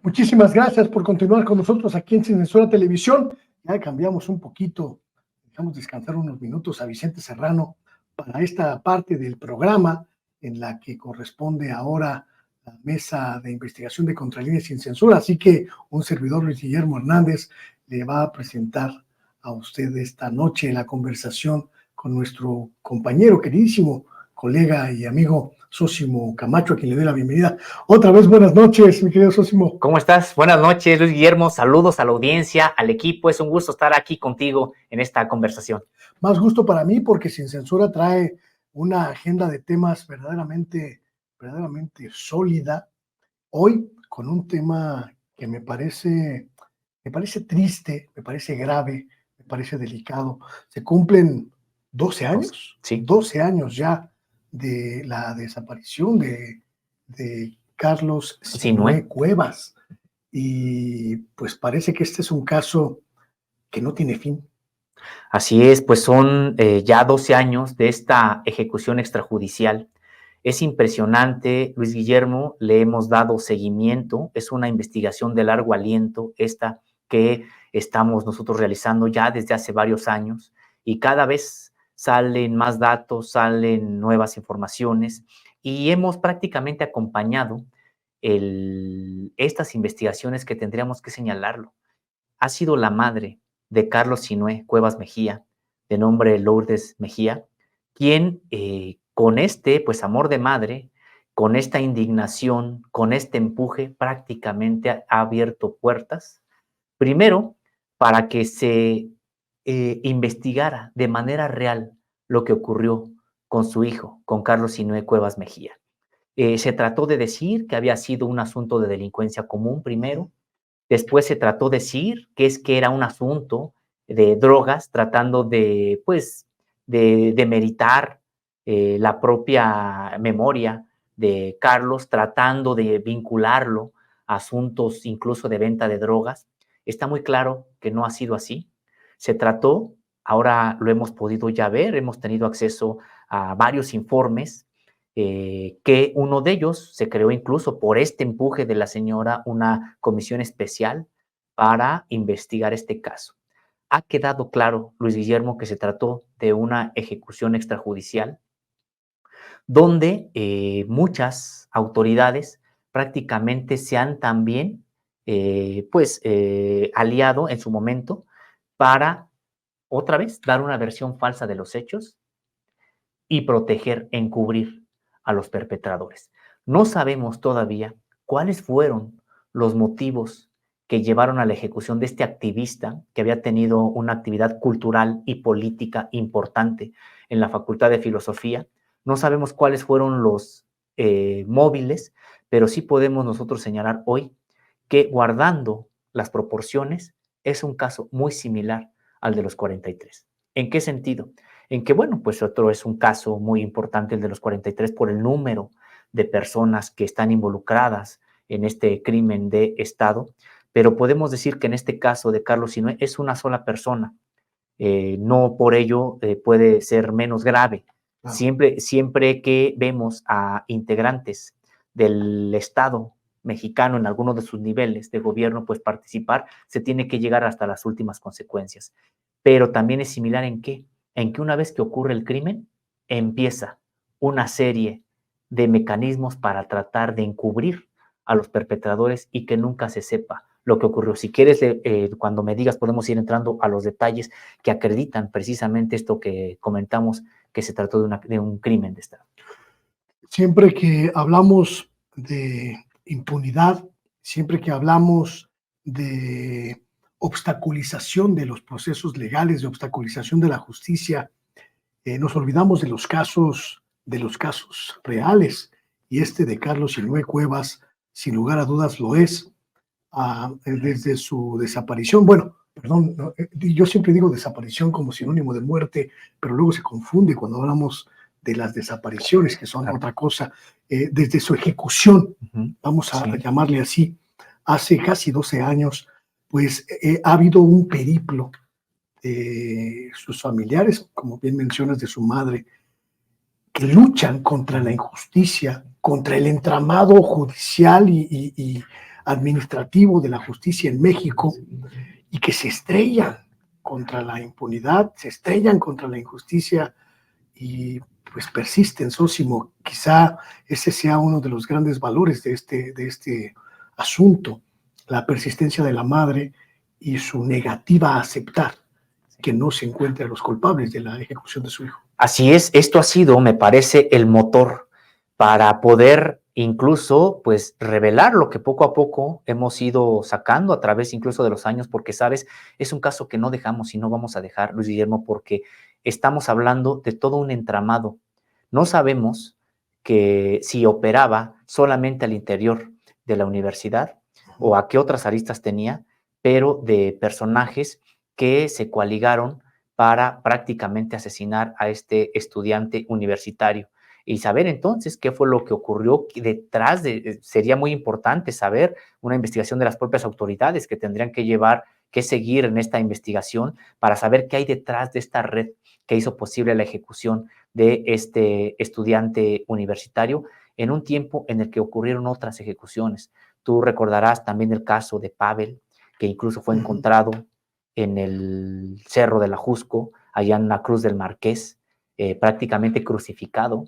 Muchísimas gracias por continuar con nosotros aquí en Sin Censura Televisión. Ya cambiamos un poquito, dejamos descansar unos minutos a Vicente Serrano para esta parte del programa en la que corresponde ahora la mesa de investigación de Contralínea Sin Censura. Así que un servidor, Luis Guillermo Hernández, le va a presentar a usted esta noche la conversación con nuestro compañero, queridísimo colega y amigo Sósimo Camacho, a quien le doy la bienvenida. Otra vez, buenas noches, mi querido Sósimo. ¿Cómo estás? Buenas noches, Luis Guillermo. Saludos a la audiencia, al equipo. Es un gusto estar aquí contigo en esta conversación. Más gusto para mí porque Sin Censura trae una agenda de temas verdaderamente sólida. Hoy con un tema que me parece triste, me parece grave, me parece delicado. Se cumplen 12 años, Sí. 12 años ya de la desaparición de Carlos Sinué Cuevas. Y pues parece que este es un caso que no tiene fin. Así es, pues son ya 12 años de esta ejecución extrajudicial. Es impresionante, Luis Guillermo, le hemos dado seguimiento. Es una investigación de largo aliento, esta que estamos nosotros realizando ya desde hace varios años, y cada vez salen más datos, salen nuevas informaciones, y hemos prácticamente acompañado estas investigaciones que tendríamos que señalarlo. Ha sido la madre de Carlos Sinué Cuevas Mejía, de nombre Lourdes Mejía, quien con este pues amor de madre, con esta indignación, con este empuje, prácticamente ha abierto puertas, primero para que se investigara de manera real lo que ocurrió con su hijo, con Carlos Sinué Cuevas Mejía. Se trató de decir que había sido un asunto de delincuencia común primero. Después se trató de decir que era un asunto de drogas, tratando de, pues, de demeritar la propia memoria de Carlos, tratando de vincularlo a asuntos incluso de venta de drogas. Está muy claro que no ha sido así. Se trató, ahora lo hemos podido ya ver, hemos tenido acceso a varios informes, que uno de ellos se creó incluso por este empuje de la señora una comisión especial para investigar este caso. Ha quedado claro, Luis Guillermo, que se trató de una ejecución extrajudicial donde muchas autoridades prácticamente se han también aliado en su momento para otra vez dar una versión falsa de los hechos y proteger, encubrir a los perpetradores. No sabemos todavía cuáles fueron los motivos que llevaron a la ejecución de este activista que había tenido una actividad cultural y política importante en la Facultad de Filosofía. No sabemos cuáles fueron los móviles, pero sí podemos nosotros señalar hoy que, guardando las proporciones, es un caso muy similar al de los 43. ¿En qué sentido? En que, bueno, pues otro es un caso muy importante, el de los 43, por el número de personas que están involucradas en este crimen de Estado, pero podemos decir que en este caso de Carlos Sinué es una sola persona. No por ello puede ser menos grave. Claro. Siempre que vemos a integrantes del Estado mexicano en alguno de sus niveles de gobierno, pues participar, se tiene que llegar hasta las últimas consecuencias. Pero también es similar en qué, en que una vez que ocurre el crimen, empieza una serie de mecanismos para tratar de encubrir a los perpetradores y que nunca se sepa lo que ocurrió. Si quieres, cuando me digas, podemos ir entrando a los detalles que acreditan precisamente esto que comentamos, que se trató de un crimen de Estado. Siempre que hablamos de impunidad, siempre que hablamos de obstaculización de los procesos legales, de obstaculización de la justicia, nos olvidamos de los casos reales, y este de Carlos Sinué Cuevas, sin lugar a dudas, lo es. Desde su desaparición, bueno, perdón, no, yo siempre digo desaparición como sinónimo de muerte, pero luego se confunde cuando hablamos de las desapariciones, que son otra cosa. Desde su ejecución, vamos a llamarle así, hace casi 12 años, pues ha habido un periplo de sus familiares, como bien mencionas, de su madre, que luchan contra la injusticia, contra el entramado judicial y administrativo de la justicia en México y que se estrellan contra la impunidad, se estrellan contra la injusticia y pues persisten, Sósimo. Quizá ese sea uno de los grandes valores de este asunto, la persistencia de la madre y su negativa a aceptar que no se encuentren los culpables de la ejecución de su hijo. Así es, esto ha sido, me parece, el motor para poder incluso, pues, revelar lo que poco a poco hemos ido sacando a través incluso de los años, porque, sabes, es un caso que no dejamos y no vamos a dejar, Luis Guillermo, porque estamos hablando de todo un entramado. No sabemos que si operaba solamente al interior de la universidad o a qué otras aristas tenía, pero de personajes que se coaligaron para prácticamente asesinar a este estudiante universitario. Y saber entonces qué fue lo que ocurrió detrás de, sería muy importante saber una investigación de las propias autoridades que tendrían que llevar, que seguir en esta investigación para saber qué hay detrás de esta red que hizo posible la ejecución de este estudiante universitario en un tiempo en el que ocurrieron otras ejecuciones. Tú recordarás también el caso de Pavel, que incluso fue encontrado en el Cerro de la Jusco, allá en la Cruz del Marqués, prácticamente crucificado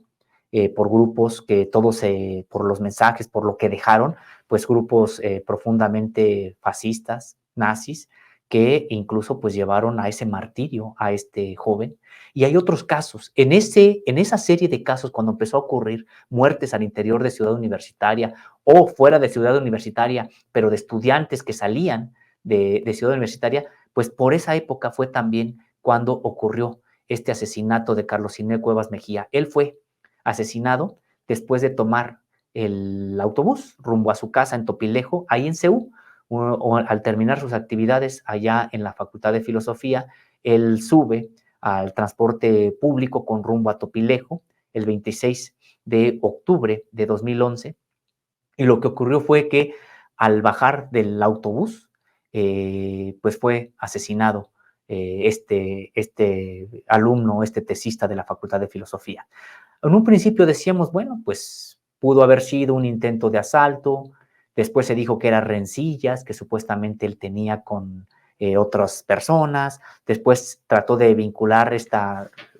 por grupos que todos, por los mensajes, por lo que dejaron, pues grupos profundamente fascistas, nazis, que incluso pues llevaron a ese martirio a este joven. Y hay otros casos. En esa serie de casos, cuando empezó a ocurrir muertes al interior de Ciudad Universitaria o fuera de Ciudad Universitaria, pero de estudiantes que salían de Ciudad Universitaria, pues por esa época fue también cuando ocurrió este asesinato de Carlos Sinué Cuevas Mejía. Él fue asesinado después de tomar el autobús rumbo a su casa en Topilejo, ahí en CEU, o al terminar sus actividades allá en la Facultad de Filosofía, él sube al transporte público con rumbo a Topilejo el 26 de octubre de 2011, y lo que ocurrió fue que al bajar del autobús, pues fue asesinado este alumno, este tesista de la Facultad de Filosofía. En un principio decíamos, bueno, pues pudo haber sido un intento de asalto, después se dijo que eran rencillas que supuestamente él tenía con otras personas, después trató de vincular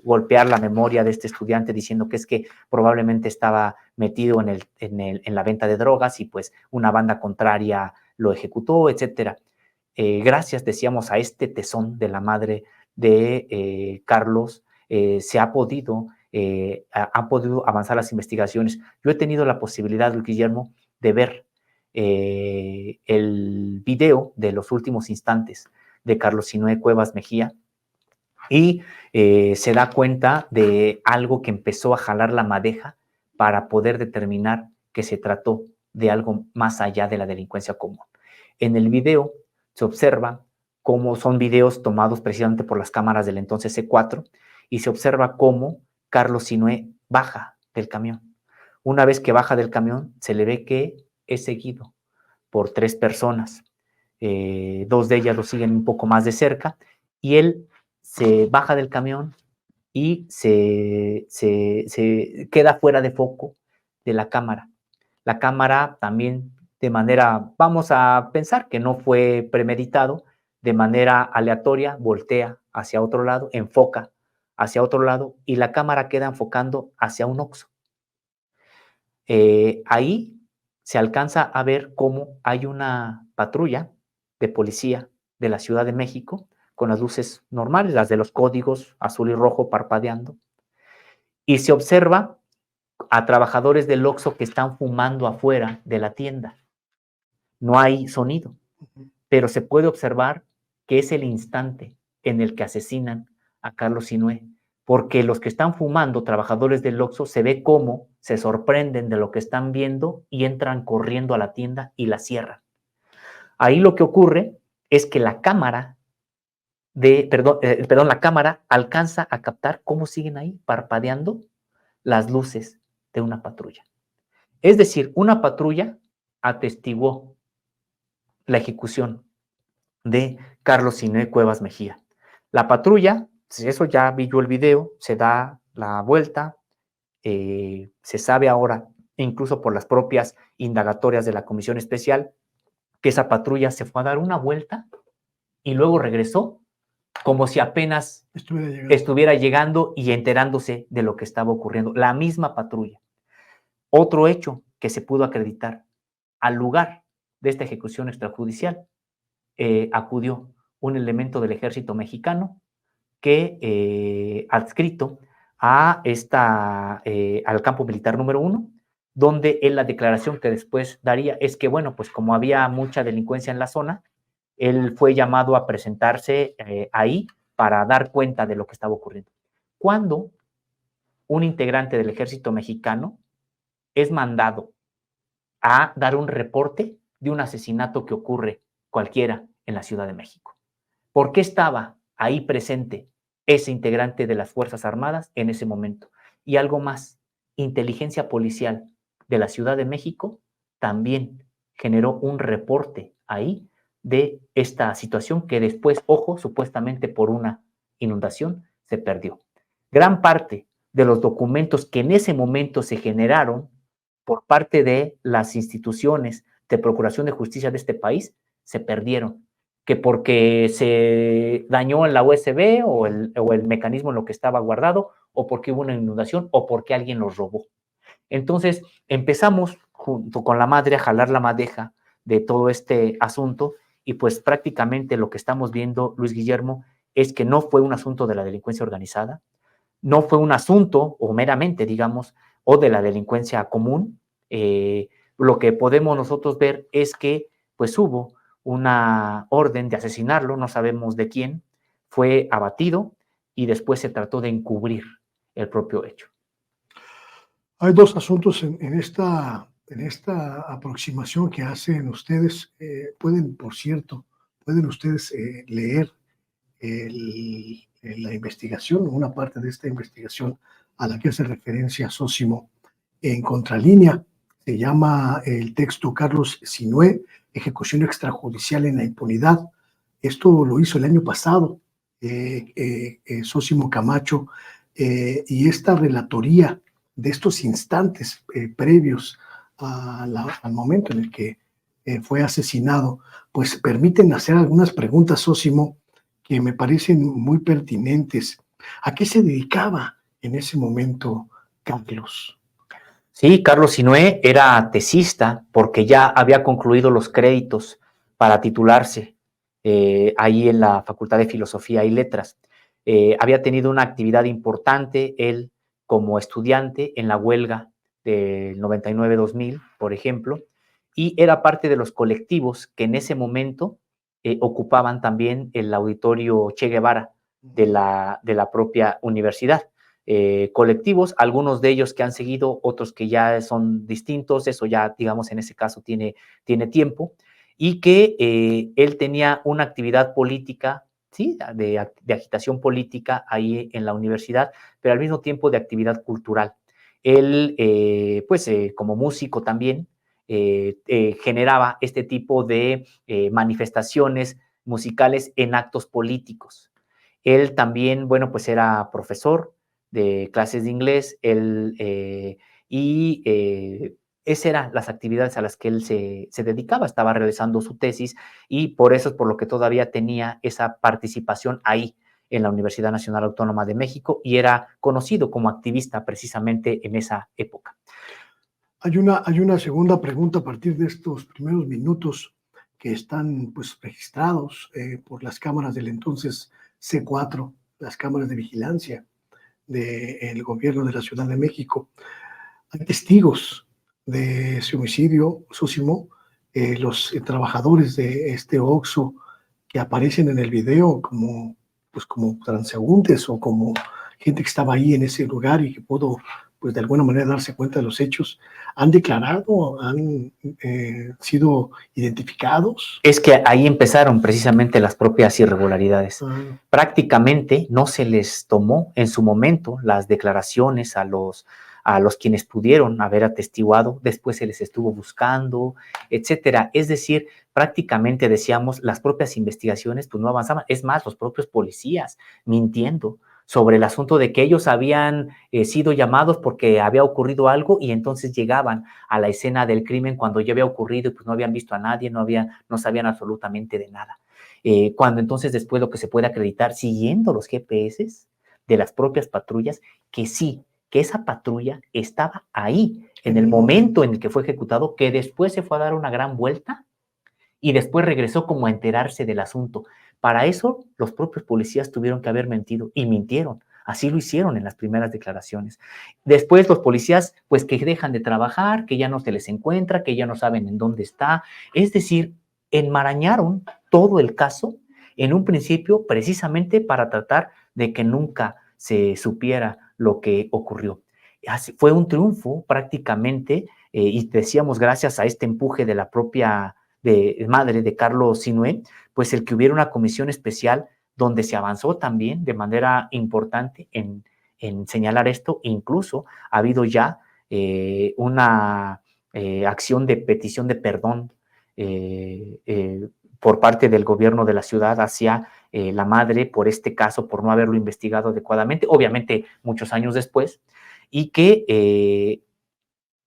golpear la memoria de este estudiante diciendo que es que probablemente estaba metido en la venta de drogas y pues una banda contraria lo ejecutó, etcétera. Gracias, decíamos, a este tesón de la madre de Carlos, se ha podido avanzar las investigaciones. Yo he tenido la posibilidad, Luis Guillermo, de ver el video de los últimos instantes de Carlos Sinué Cuevas Mejía y se da cuenta de algo que empezó a jalar la madeja para poder determinar que se trató de algo más allá de la delincuencia común. En el video se observa cómo son videos tomados precisamente por las cámaras del entonces C4 y se observa cómo Carlos Sinué baja del camión. Una vez que baja del camión, se le ve que es seguido por 3 personas. 2 de ellas lo siguen un poco más de cerca y él se baja del camión y se queda fuera de foco de la cámara. La cámara también de manera, vamos a pensar que no fue premeditado, de manera aleatoria, voltea hacia otro lado, enfoca hacia otro lado y la cámara queda enfocando hacia un Oxxo. Ahí se alcanza a ver cómo hay una patrulla de policía de la Ciudad de México con las luces normales, las de los códigos azul y rojo parpadeando, y se observa a trabajadores del Oxxo que están fumando afuera de la tienda. No hay sonido, pero se puede observar que es el instante en el que asesinan a Carlos Sinué, porque los que están fumando, trabajadores del Oxxo, se ve cómo se sorprenden de lo que están viendo y entran corriendo a la tienda y la cierran. Ahí lo que ocurre es que la cámara la cámara alcanza a captar cómo siguen ahí parpadeando las luces de una patrulla. Es decir, una patrulla atestiguó la ejecución de Carlos Sinué Cuevas Mejía. La patrulla, eso ya vi yo el video, se da la vuelta, se sabe ahora, incluso por las propias indagatorias de la comisión especial, que esa patrulla se fue a dar una vuelta y luego regresó como si apenas estuviera llegando y enterándose de lo que estaba ocurriendo. La misma patrulla. Otro hecho que se pudo acreditar: al lugar de esta ejecución extrajudicial acudió un elemento del ejército mexicano que adscrito a al campo militar número 1, donde él, la declaración que después daría es que, bueno, pues como había mucha delincuencia en la zona, él fue llamado a presentarse ahí para dar cuenta de lo que estaba ocurriendo. Cuando un integrante del ejército mexicano es mandado a dar un reporte de un asesinato que ocurre cualquiera en la Ciudad de México. ¿Por qué estaba ahí presente ese integrante de las Fuerzas Armadas en ese momento? Y algo más: inteligencia policial de la Ciudad de México también generó un reporte ahí de esta situación que después, ojo, supuestamente por una inundación, se perdió. Gran parte de los documentos que en ese momento se generaron por parte de las instituciones de procuración de justicia de este país se perdieron, que porque se dañó en la USB o el mecanismo en lo que estaba guardado, o porque hubo una inundación, o porque alguien los robó. Entonces empezamos junto con la madre a jalar la madeja de todo este asunto, y pues prácticamente lo que estamos viendo, Luis Guillermo, es que no fue un asunto de la delincuencia organizada, no fue un asunto, o meramente, digamos, o de la delincuencia común. Lo que podemos nosotros ver es que pues hubo una orden de asesinarlo, no sabemos de quién, fue abatido y después se trató de encubrir el propio hecho. Hay dos asuntos en esta aproximación que hacen ustedes. Por cierto, pueden ustedes leer la investigación, una parte de esta investigación a la que hace referencia Zósimo en Contralínea. Se llama el texto Carlos Sinué, Ejecución extrajudicial en la impunidad. Esto lo hizo el año pasado Zósimo Camacho, y esta relatoría de estos instantes previos al momento en el que fue asesinado, pues permiten hacer algunas preguntas, Zósimo, que me parecen muy pertinentes. ¿A qué se dedicaba en ese momento Carlos? Sí, Carlos Sinué era tesista porque ya había concluido los créditos para titularse ahí en la Facultad de Filosofía y Letras. Había tenido una actividad importante él como estudiante en la huelga del 99-2000, por ejemplo, y era parte de los colectivos que en ese momento ocupaban también el auditorio Che Guevara de la propia universidad. Colectivos, algunos de ellos que han seguido, otros que ya son distintos, eso ya, digamos, en ese caso tiene tiempo, y que él tenía una actividad política, ¿sí? de agitación política ahí en la universidad, pero al mismo tiempo de actividad cultural. Él, como músico también, generaba este tipo de manifestaciones musicales en actos políticos. Él también, bueno, pues era profesor de clases de inglés, esas eran las actividades a las que él se dedicaba, estaba realizando su tesis, y por eso es por lo que todavía tenía esa participación ahí en la Universidad Nacional Autónoma de México, y era conocido como activista precisamente en esa época. Hay una segunda pregunta a partir de estos primeros minutos que están pues registrados por las cámaras del entonces C4, las cámaras de vigilancia del gobierno de la Ciudad de México. Hay testigos de ese homicidio, Zósimo, los trabajadores de este Oxxo que aparecen en el video como transeúntes o como gente que estaba ahí en ese lugar y que pudo, pues de alguna manera, darse cuenta de los hechos, ¿han declarado, han sido identificados? Es que ahí empezaron precisamente las propias irregularidades. Prácticamente no se les tomó en su momento las declaraciones a los quienes pudieron haber atestiguado, después se les estuvo buscando, etcétera. Es decir, prácticamente decíamos, las propias investigaciones pues no avanzaban. Es más, los propios policías mintiendo sobre el asunto de que ellos habían sido llamados porque había ocurrido algo y entonces llegaban a la escena del crimen cuando ya había ocurrido y pues no habían visto a nadie, no sabían absolutamente de nada. Cuando entonces después lo que se puede acreditar, siguiendo los GPS de las propias patrullas, que sí, que esa patrulla estaba ahí en el momento en el que fue ejecutado, que después se fue a dar una gran vuelta y después regresó como a enterarse del asunto. Para eso los propios policías tuvieron que haber mentido y mintieron. Así lo hicieron en las primeras declaraciones. Después los policías, pues que dejan de trabajar, que ya no se les encuentra, que ya no saben en dónde está. Es decir, enmarañaron todo el caso en un principio precisamente para tratar de que nunca se supiera lo que ocurrió. Así, fue un triunfo prácticamente y decíamos gracias a este empuje de la propia madre de Carlos Sinué, pues el que hubiera una comisión especial donde se avanzó también de manera importante en señalar esto. Incluso ha habido ya una acción de petición de perdón por parte del gobierno de la ciudad hacia la madre por este caso, por no haberlo investigado adecuadamente, obviamente muchos años después, y que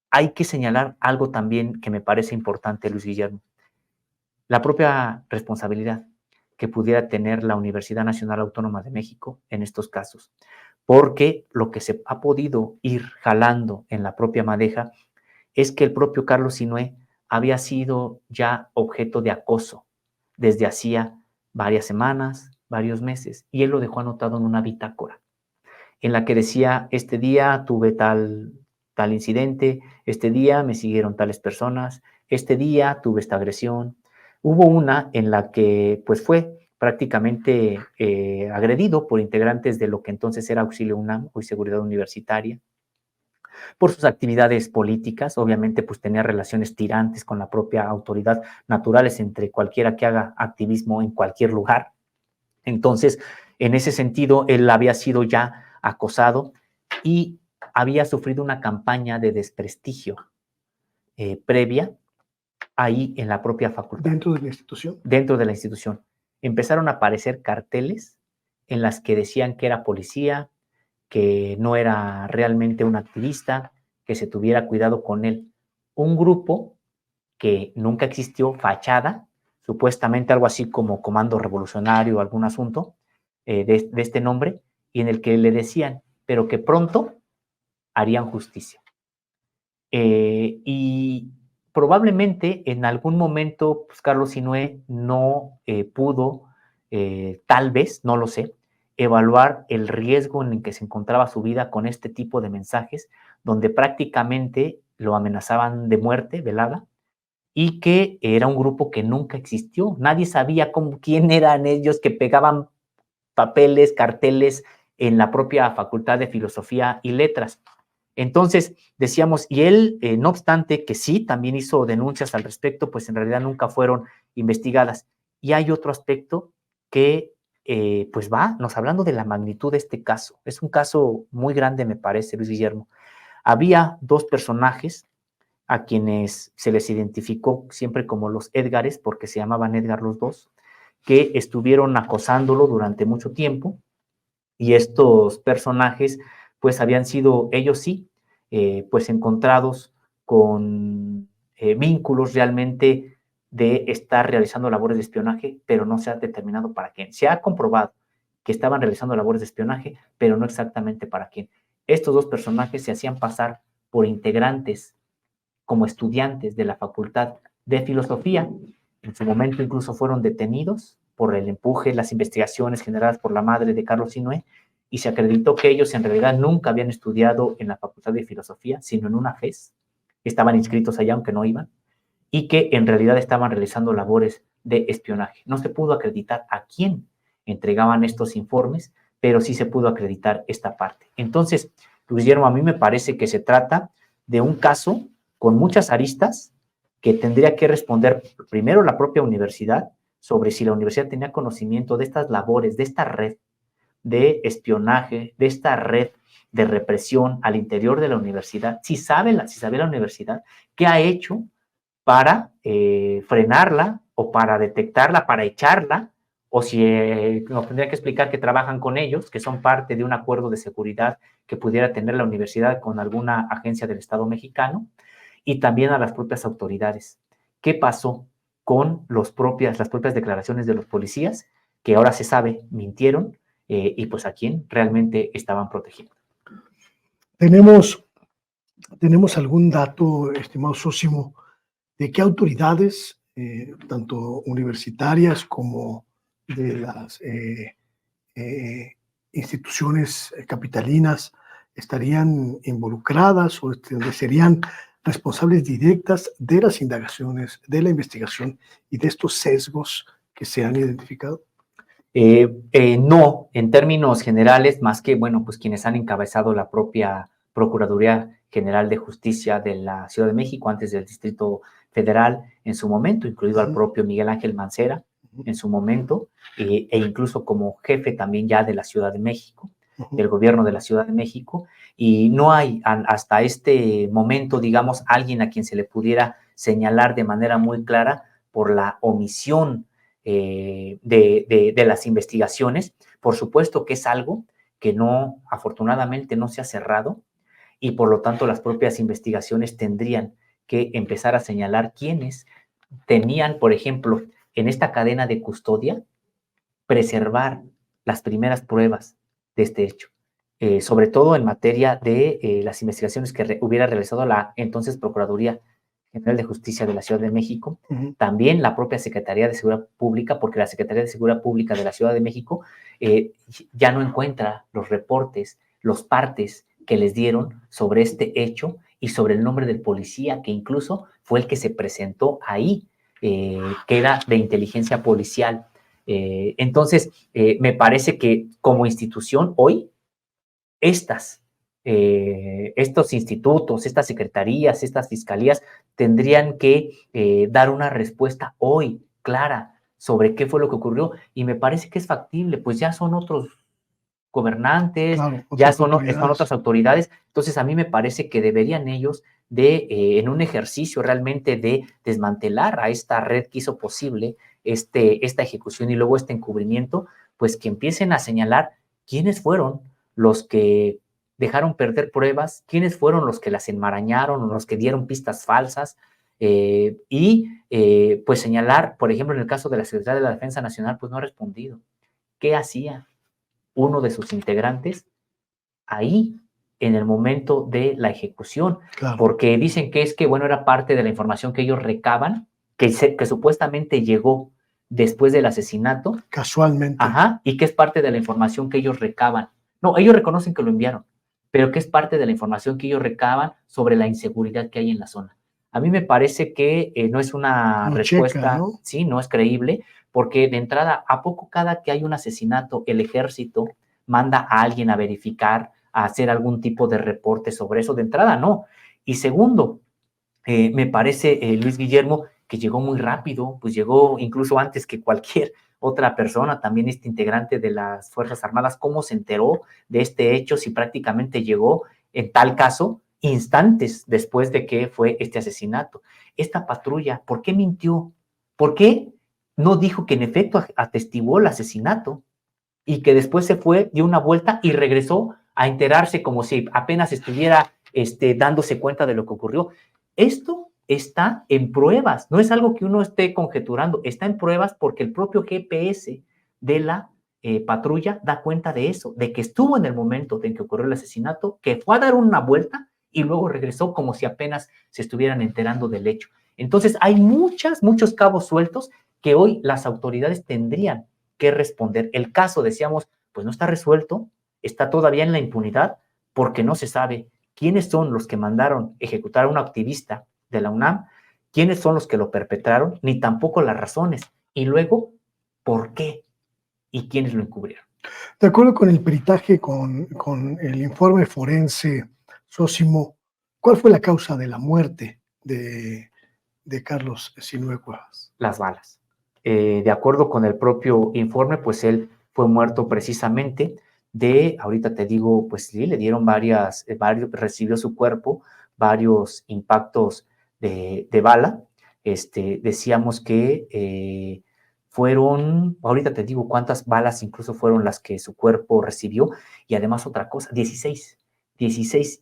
hay que señalar algo también que me parece importante, Luis Guillermo, la propia responsabilidad que pudiera tener la Universidad Nacional Autónoma de México en estos casos, porque lo que se ha podido ir jalando en la propia madeja es que el propio Carlos Sinué había sido ya objeto de acoso desde hacía varias semanas, varios meses, y él lo dejó anotado en una bitácora en la que decía, este día tuve tal incidente, este día me siguieron tales personas, este día tuve esta agresión. Hubo una en la que pues fue prácticamente agredido por integrantes de lo que entonces era Auxilio UNAM, hoy Seguridad Universitaria, por sus actividades políticas, obviamente pues tenía relaciones tirantes con la propia autoridad, naturales entre cualquiera que haga activismo en cualquier lugar. Entonces, en ese sentido, él había sido ya acosado y había sufrido una campaña de desprestigio previa ahí en la propia facultad. ¿Dentro de la institución? Dentro de la institución. Empezaron a aparecer carteles en las que decían que era policía, que no era realmente un activista, que se tuviera cuidado con él. Un grupo que nunca existió, fachada, supuestamente algo así como Comando Revolucionario o algún asunto de este nombre, y en el que le decían, pero que pronto harían justicia. Y probablemente en algún momento pues, Carlos Sinué no pudo, tal vez, no lo sé, evaluar el riesgo en el que se encontraba su vida con este tipo de mensajes, donde prácticamente lo amenazaban de muerte velada, y que era un grupo que nunca existió. Nadie sabía quién eran ellos que pegaban papeles, carteles en la propia Facultad de Filosofía y Letras. Entonces, decíamos, y él, no obstante que sí, también hizo denuncias al respecto, pues en realidad nunca fueron investigadas. Y hay otro aspecto que, pues nos hablando de la magnitud de este caso. Es un caso muy grande, me parece, Luis Guillermo. Había dos personajes a quienes se les identificó siempre como los Edgares, porque se llamaban Edgar los dos, que estuvieron acosándolo durante mucho tiempo, y estos personajes pues habían sido, ellos sí, pues encontrados con vínculos realmente de estar realizando labores de espionaje, pero no se ha determinado para quién. Se ha comprobado que estaban realizando labores de espionaje, pero no exactamente para quién. Estos dos personajes se hacían pasar por integrantes como estudiantes de la Facultad de Filosofía. En su momento incluso fueron detenidos por el empuje, las investigaciones generadas por la madre de Carlos Sinué, y se acreditó que ellos en realidad nunca habían estudiado en la Facultad de Filosofía, sino en una FES, estaban inscritos allá aunque no iban, y que en realidad estaban realizando labores de espionaje. No se pudo acreditar a quién entregaban estos informes, pero sí se pudo acreditar esta parte. Entonces, Luis Guillermo, a mí me parece que se trata de un caso con muchas aristas que tendría que responder primero la propia universidad sobre si la universidad tenía conocimiento de estas labores, de esta red de espionaje, de esta red de represión al interior de la universidad, si sabe la universidad qué ha hecho para frenarla o para detectarla, para echarla o si nos tendría que explicar que trabajan con ellos, que son parte de un acuerdo de seguridad que pudiera tener la universidad con alguna agencia del Estado mexicano, y también a las propias autoridades. ¿Qué pasó con las propias declaraciones de los policías, que ahora se sabe, mintieron, y pues a quién realmente estaban protegiendo? ¿Tenemos algún dato, estimado Sósimo, de qué autoridades, tanto universitarias como de las instituciones capitalinas, estarían involucradas o serían responsables directas de las indagaciones, de la investigación y de estos sesgos que se han identificado? No, en términos generales, más que, bueno, pues quienes han encabezado la propia Procuraduría General de Justicia de la Ciudad de México, antes del Distrito Federal, en su momento, incluido al propio Miguel Ángel Mancera, en su momento, e incluso como jefe también ya de la Ciudad de México, del gobierno de la Ciudad de México, y no hay hasta este momento, digamos, alguien a quien se le pudiera señalar de manera muy clara por la omisión de las investigaciones. Por supuesto que es algo que no, afortunadamente, no se ha cerrado, y por lo tanto las propias investigaciones tendrían que empezar a señalar quiénes tenían, por ejemplo, en esta cadena de custodia, preservar las primeras pruebas de este hecho, sobre todo en materia de las investigaciones que hubiera realizado la entonces Procuraduría General de Justicia de la Ciudad de México, también la propia Secretaría de Seguridad Pública, porque la Secretaría de Seguridad Pública de la Ciudad de México ya no encuentra los reportes, los partes que les dieron sobre este hecho y sobre el nombre del policía, que incluso fue el que se presentó ahí, que era de inteligencia policial. Entonces, me parece que como institución hoy, estos institutos, estas secretarías, estas fiscalías tendrían que dar una respuesta hoy clara sobre qué fue lo que ocurrió, y me parece que es factible, pues ya son otros gobernantes, Claro, ya están otras autoridades. Entonces a mí me parece que deberían ellos en un ejercicio realmente de desmantelar a esta red que hizo posible esta ejecución y luego este encubrimiento, pues que empiecen a señalar quiénes fueron los que dejaron perder pruebas, quiénes fueron los que las enmarañaron o los que dieron pistas falsas, pues señalar, por ejemplo, en el caso de la Secretaría de la Defensa Nacional, pues no ha respondido. ¿Qué hacía uno de sus integrantes ahí en el momento de la ejecución? Claro. Porque dicen que es que, bueno, era parte de la información que ellos recaban, que supuestamente llegó después del asesinato. Casualmente. Ajá, y que es parte de la información que ellos recaban. No, ellos reconocen que lo enviaron, pero que es parte de la información que ellos recaban sobre la inseguridad que hay en la zona. A mí me parece que no es una respuesta, checa, ¿no? Sí, no es creíble, porque de entrada, ¿a poco cada que hay un asesinato, el ejército manda a alguien a verificar, a hacer algún tipo de reporte sobre eso? De entrada, no. Y segundo, me parece, Luis Guillermo, que llegó muy rápido, pues llegó incluso antes que cualquier otra persona, también este integrante de las Fuerzas Armadas. ¿Cómo se enteró de este hecho si prácticamente llegó, en tal caso, instantes después de que fue este asesinato? Esta patrulla, ¿por qué mintió? ¿Por qué no dijo que en efecto atestiguó el asesinato y que después se fue, dio una vuelta y regresó a enterarse como si apenas estuviera dándose cuenta de lo que ocurrió? Esto está en pruebas, no es algo que uno esté conjeturando, está en pruebas porque el propio GPS de la patrulla da cuenta de eso, de que estuvo en el momento en que ocurrió el asesinato, que fue a dar una vuelta y luego regresó como si apenas se estuvieran enterando del hecho. Entonces hay muchos cabos sueltos que hoy las autoridades tendrían que responder. El caso, decíamos, pues no está resuelto, está todavía en la impunidad porque no se sabe quiénes son los que mandaron ejecutar a un activista de la UNAM, quiénes son los que lo perpetraron, ni tampoco las razones. Y luego, ¿por qué? ¿Y quiénes lo encubrieron? De acuerdo con el peritaje, con el informe forense, Sósimo, ¿cuál fue la causa de la muerte de Carlos Sinúe Cuevas? Las balas. De acuerdo con el propio informe, pues él fue muerto precisamente ahorita te digo, pues sí, le dieron recibió su cuerpo varios impactos de bala. Decíamos que fueron, ahorita te digo cuántas balas incluso fueron las que su cuerpo recibió, y además otra cosa, 16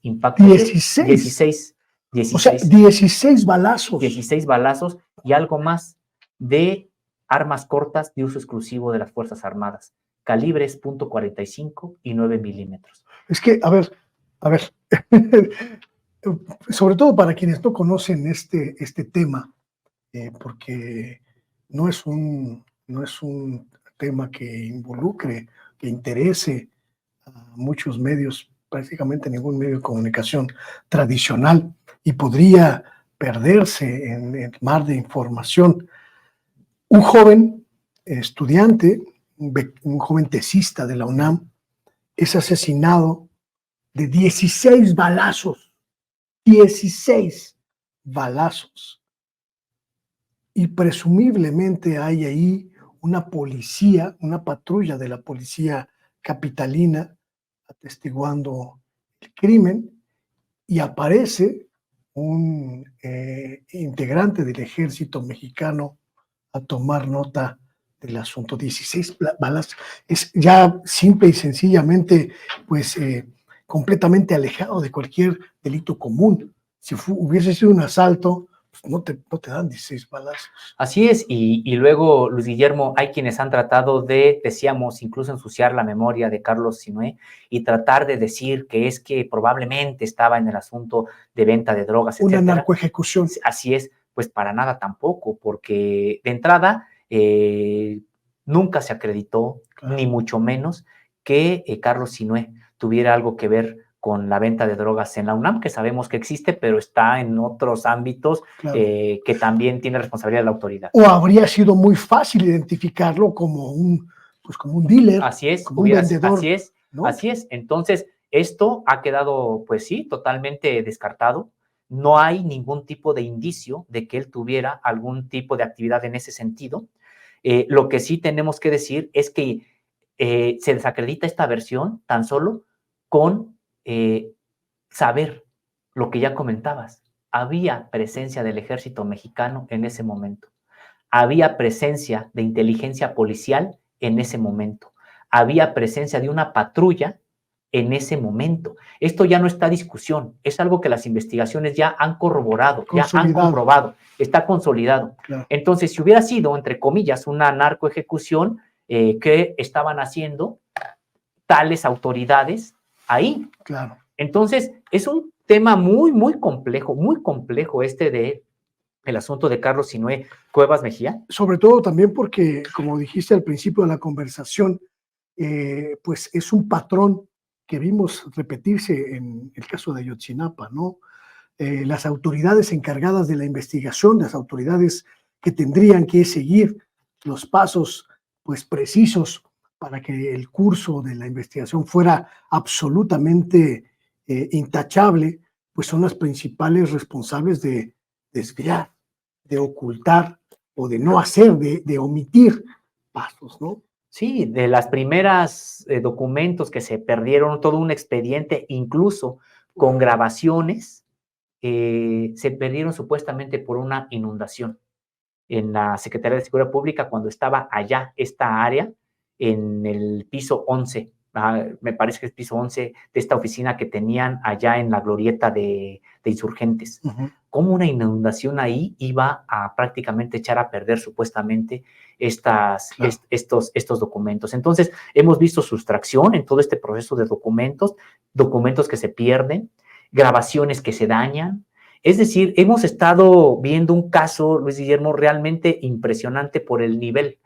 impactos. 16. 16, O sea, 16 balazos. 16 balazos y algo más de armas cortas de uso exclusivo de las Fuerzas Armadas, calibres .45 y 9 milímetros. Es que, a ver, sobre todo para quienes no conocen este tema, porque no es un tema que involucre, que interese a muchos medios, prácticamente ningún medio de comunicación tradicional, y podría perderse en el mar de información. Un joven estudiante, un joven tesista de la UNAM, es asesinado de 16 balazos. 16 balazos. Y presumiblemente hay ahí una policía, una patrulla de la policía capitalina atestiguando el crimen, y aparece un integrante del ejército mexicano a tomar nota del asunto. 16 balas es ya simple y sencillamente, pues, completamente alejado de cualquier delito común. Si hubiese sido un asalto, pues no te dan 16 balazos. Así es, y luego, Luis Guillermo, hay quienes han tratado de, decíamos, incluso ensuciar la memoria de Carlos Sinué y tratar de decir que es que probablemente estaba en el asunto de venta de drogas, Una etcétera. narcoejecución. Así es, pues para nada tampoco, porque de entrada nunca se acreditó, Claro. ni mucho menos, que Carlos Sinué tuviera algo que ver con la venta de drogas en la UNAM, que sabemos que existe, pero está en otros ámbitos, Claro. que también tiene responsabilidad de la autoridad. O habría sido muy fácil identificarlo como un dealer, así es, como un vendedor. Así es, ¿no? Así es. Entonces, esto ha quedado, pues sí, totalmente descartado. No hay ningún tipo de indicio de que él tuviera algún tipo de actividad en ese sentido. Lo que sí tenemos que decir es que se desacredita esta versión tan solo con saber lo que ya comentabas. Había presencia del ejército mexicano en ese momento. Había presencia de inteligencia policial en ese momento. Había presencia de una patrulla en ese momento. Esto ya no está a discusión, es algo que las investigaciones ya han corroborado, ya han comprobado, está consolidado. Claro. Entonces, si hubiera sido, entre comillas, una narcoejecución, ¿qué estaban haciendo tales autoridades ahí? Claro. Entonces, es un tema muy complejo este de el asunto de Carlos Sinué Cuevas Mejía. Sobre todo también porque, como dijiste al principio de la conversación, pues es un patrón que vimos repetirse en el caso de Ayotzinapa, ¿no? Las autoridades encargadas de la investigación, las autoridades que tendrían que seguir los pasos, pues, precisos para que el curso de la investigación fuera absolutamente intachable, pues son las principales responsables de desviar, de ocultar o de no hacer, de omitir pasos, ¿no? Sí, de las primeras documentos que se perdieron, todo un expediente, incluso con grabaciones, se perdieron supuestamente por una inundación en la Secretaría de Seguridad Pública cuando estaba allá esta área, en el piso 11, me parece que es piso 11 de esta oficina que tenían allá en la glorieta de Insurgentes. Uh-huh. Cómo una inundación ahí iba a prácticamente echar a perder supuestamente estos documentos. Entonces, hemos visto sustracción en todo este proceso de documentos que se pierden, grabaciones que se dañan. Es decir, hemos estado viendo un caso, Luis Guillermo, realmente impresionante por el nivel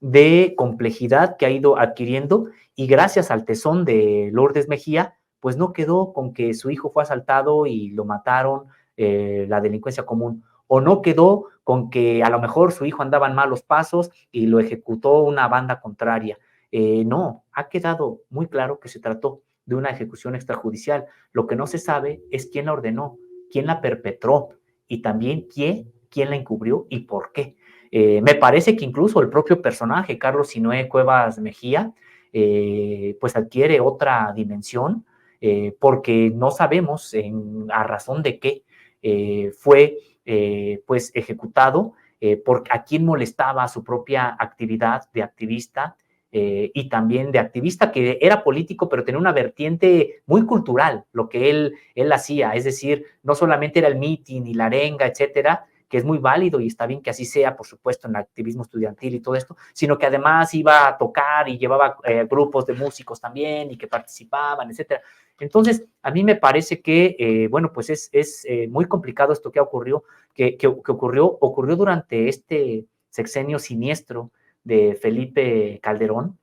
de complejidad que ha ido adquiriendo, y gracias al tesón de Lourdes Mejía, pues no quedó con que su hijo fue asaltado y lo mataron la delincuencia común, o no quedó con que a lo mejor su hijo andaba en malos pasos y lo ejecutó una banda contraria. No, ha quedado muy claro que se trató de una ejecución extrajudicial. Lo que no se sabe es quién la ordenó, quién la perpetró y también quién la encubrió y por qué. Me parece que incluso el propio personaje, Carlos Sinué Cuevas Mejía, pues adquiere otra dimensión, porque no sabemos a razón de qué fue pues ejecutado a quién molestaba su propia actividad de activista, y también de activista que era político, pero tenía una vertiente muy cultural, lo que él hacía, es decir, no solamente era el mitin y la arenga, etcétera, que es muy válido y está bien que así sea, por supuesto, en el activismo estudiantil y todo esto, sino que además iba a tocar y llevaba grupos de músicos también y que participaban, etcétera. Entonces, a mí me parece que, bueno, pues es muy complicado esto que ocurrió, ocurrió durante este sexenio siniestro de Felipe Calderón,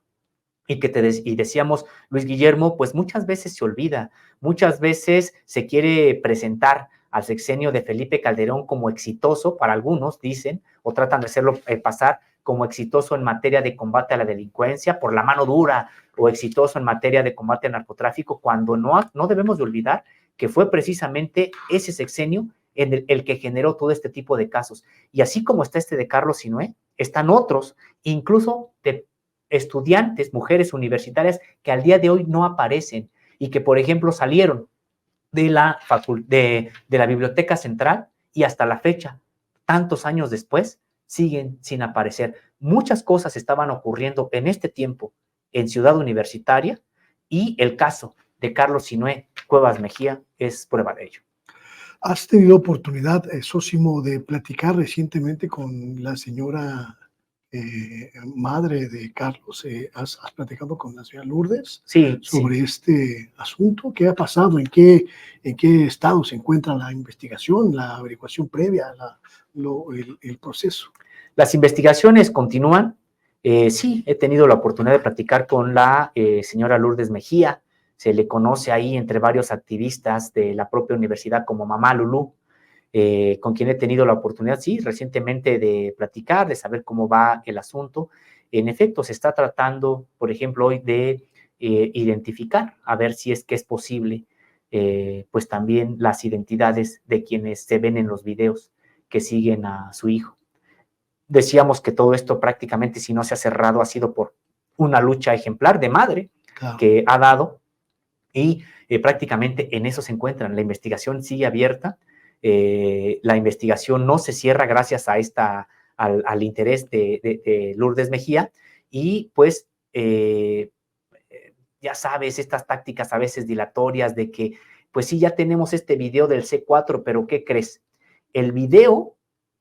y decíamos, Luis Guillermo, pues muchas veces se olvida, muchas veces se quiere presentar al sexenio de Felipe Calderón como exitoso, para algunos dicen, o tratan de hacerlo pasar como exitoso en materia de combate a la delincuencia por la mano dura, o exitoso en materia de combate al narcotráfico, cuando no debemos de olvidar que fue precisamente ese sexenio en el que generó todo este tipo de casos. Y así como está este de Carlos Sinué, están otros, incluso de estudiantes, mujeres universitarias que al día de hoy no aparecen y que, por ejemplo, salieron de la Biblioteca Central y hasta la fecha, tantos años después, siguen sin aparecer. Muchas cosas estaban ocurriendo en este tiempo en Ciudad Universitaria y el caso de Carlos Sinué Cuevas Mejía es prueba de ello. ¿Has tenido oportunidad, Sósimo, de platicar recientemente con la señora madre de Carlos? ¿Has platicado con la señora Lourdes Sí, sobre sí. este asunto? ¿Qué ha pasado? ¿En qué estado se encuentra la investigación, la averiguación previa, el proceso? Las investigaciones continúan. Sí, he tenido la oportunidad de platicar con la señora Lourdes Mejía. Se le conoce ahí entre varios activistas de la propia universidad como Mamá Lulú, con quien he tenido la oportunidad, sí, recientemente de platicar, de saber cómo va el asunto. En efecto, se está tratando, por ejemplo, hoy de identificar, a ver si es que es posible, pues también las identidades de quienes se ven en los videos que siguen a su hijo. Decíamos que todo esto prácticamente, si no se ha cerrado, ha sido por una lucha ejemplar de madre Claro. que ha dado, y prácticamente en eso se encuentran. La investigación sigue abierta, la investigación no se cierra gracias a al interés de Lourdes Mejía, y pues ya sabes, estas tácticas a veces dilatorias de que, pues sí, ya tenemos este video del C4, pero ¿qué crees? El video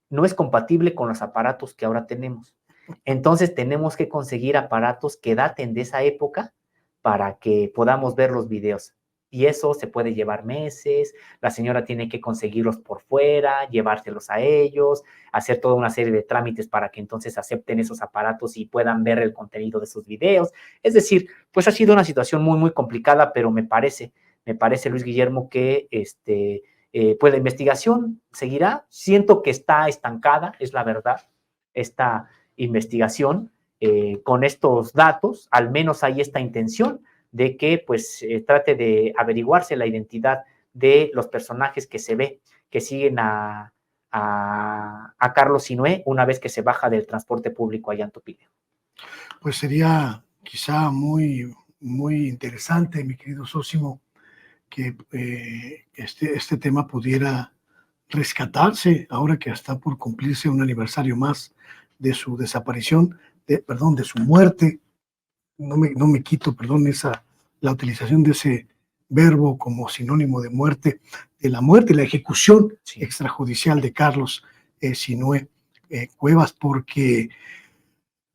no es compatible con los aparatos que ahora tenemos. Entonces tenemos que conseguir aparatos que daten de esa época para que podamos ver los videos. Y eso se puede llevar meses, la señora tiene que conseguirlos por fuera, llevárselos a ellos, hacer toda una serie de trámites para que entonces acepten esos aparatos y puedan ver el contenido de sus videos. Es decir, pues ha sido una situación muy, muy complicada, pero me parece, Luis Guillermo, que pues la investigación seguirá. Siento que está estancada, es la verdad, esta investigación con estos datos, al menos hay esta intención de que pues trate de averiguarse la identidad de los personajes que se ve, que siguen a Carlos Sinué una vez que se baja del transporte público allá en Tupile. Pues sería quizá muy, muy interesante, mi querido Sósimo, que este tema pudiera rescatarse ahora que está por cumplirse un aniversario más de su desaparición, de su muerte. No me quito, perdón, la utilización de ese verbo como sinónimo de muerte, de la muerte, la ejecución extrajudicial de Carlos Sinué Cuevas, porque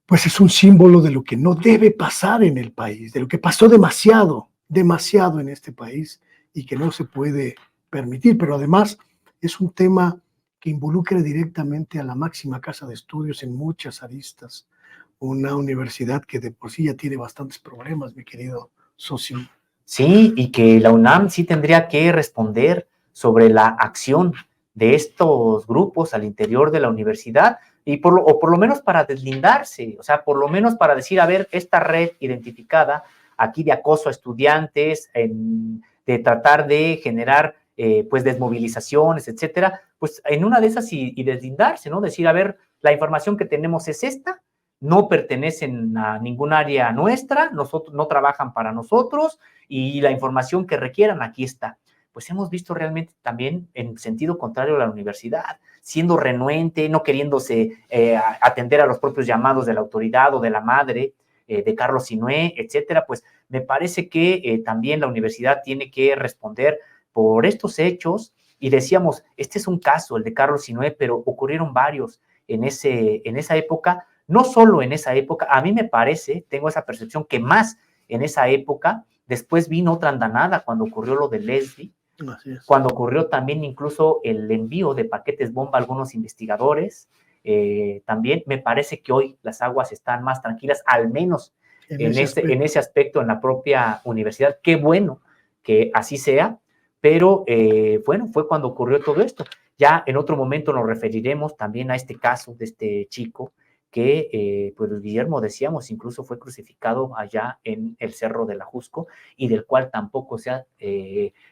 pues es un símbolo de lo que no debe pasar en el país, de lo que pasó demasiado en este país y que no se puede permitir, pero además es un tema que involucra directamente a la máxima casa de estudios en muchas aristas, una universidad que de por sí ya tiene bastantes problemas, mi querido socio. Sí, y que la UNAM sí tendría que responder sobre la acción de estos grupos al interior de la universidad, y por lo menos para deslindarse, o sea, por lo menos para decir, a ver, esta red identificada aquí de acoso a estudiantes, de tratar de generar pues desmovilizaciones, etcétera, pues en una de esas y deslindarse, ¿no? Decir, a ver, la información que tenemos es esta, no pertenecen a ningún área nuestra, nosotros no trabajan para nosotros, y la información que requieran, aquí está. Pues pues hemos visto realmente también en sentido contrario a la universidad, siendo renuente, no queriéndose atender a los propios llamados de la autoridad o de la madre, de Carlos Sinué, etcétera. Pues me parece que también la universidad tiene que responder por estos hechos. Y decíamos, este es un caso, el de Carlos Sinué, pero ocurrieron varios en esa época, no solo en esa época, a mí me parece, tengo esa percepción que más en esa época. Después vino otra andanada cuando ocurrió lo de Leslie, cuando ocurrió también incluso el envío de paquetes bomba a algunos investigadores. También me parece que hoy las aguas están más tranquilas, al menos en ese aspecto en la propia universidad. Qué bueno que así sea, pero bueno, fue cuando ocurrió todo esto. Ya en otro momento nos referiremos también a este caso de este chico que, pues Guillermo, decíamos, incluso fue crucificado allá en el Cerro del Ajusco y del cual tampoco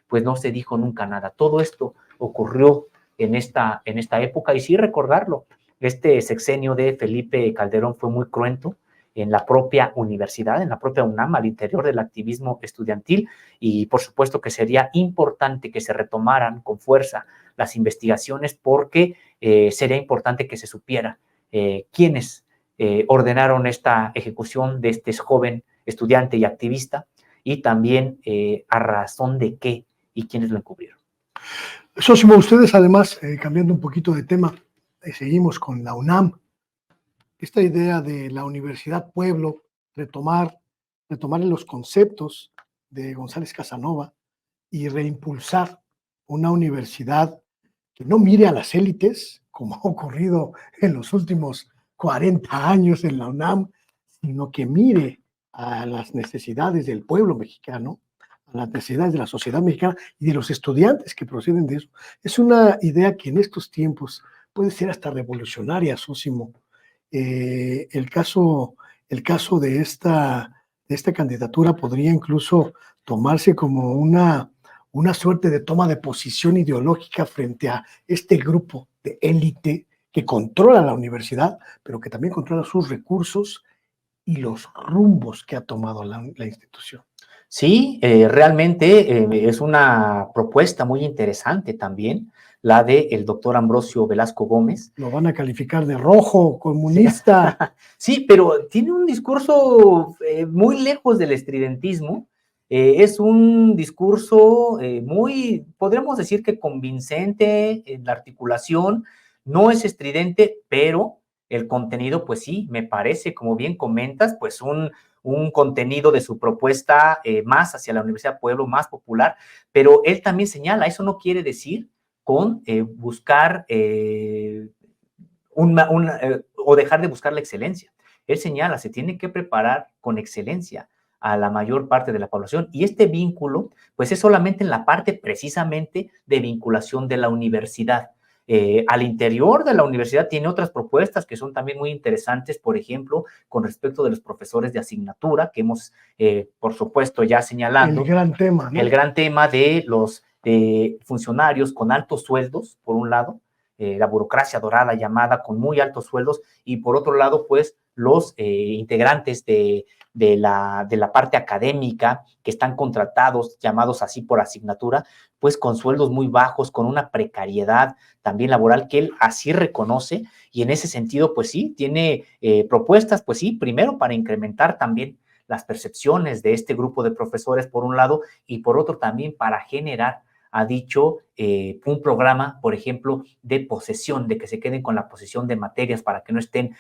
pues no se dijo nunca nada. Todo esto ocurrió en esta época y sí recordarlo. Este sexenio de Felipe Calderón fue muy cruento en la propia universidad, en la propia UNAM, al interior del activismo estudiantil, y por supuesto que sería importante que se retomaran con fuerza las investigaciones, porque sería importante que se supiera quiénes ordenaron esta ejecución de este joven estudiante y activista, y también a razón de qué y quiénes lo encubrieron. Sósimo, ustedes además, cambiando un poquito de tema, seguimos con la UNAM. Esta idea de la Universidad Pueblo, retomar los conceptos de González Casanova y reimpulsar una universidad que no mire a las élites, como ha ocurrido en los últimos 40 años en la UNAM, sino que mire a las necesidades del pueblo mexicano, a las necesidades de la sociedad mexicana y de los estudiantes que proceden de eso. Es una idea que en estos tiempos puede ser hasta revolucionaria, Sósimo. El caso de esta candidatura podría incluso tomarse como una suerte de toma de posición ideológica frente a este grupo de élite que controla la universidad, pero que también controla sus recursos y los rumbos que ha tomado la institución. Sí, realmente es una propuesta muy interesante también, la del doctor Ambrosio Velasco Gómez. Lo van a calificar de rojo, comunista. Sí, pero tiene un discurso muy lejos del estridentismo. Es un discurso muy, podríamos decir que convincente en la articulación, no es estridente, pero el contenido, pues sí, me parece, como bien comentas, pues un contenido de su propuesta más hacia la Universidad Pueblo, más popular, pero él también señala, eso no quiere decir con buscar o dejar de buscar la excelencia. Él señala, se tiene que preparar con excelencia a la mayor parte de la población, y este vínculo, pues es solamente en la parte precisamente de vinculación de la universidad. Al interior de la universidad tiene otras propuestas que son también muy interesantes, por ejemplo, con respecto de los profesores de asignatura, que hemos, por supuesto, ya señalando. El gran tema, ¿no? El gran tema de los funcionarios con altos sueldos, por un lado, la burocracia dorada llamada, con muy altos sueldos, y por otro lado, pues, los integrantes de la parte académica que están contratados, llamados así por asignatura, pues con sueldos muy bajos, con una precariedad también laboral que él así reconoce, y en ese sentido, pues sí, tiene propuestas, pues sí, primero para incrementar también las percepciones de este grupo de profesores, por un lado, y por otro también para generar, ha dicho, un programa, por ejemplo, de posesión, de que se queden con la posesión de materias para que no estén,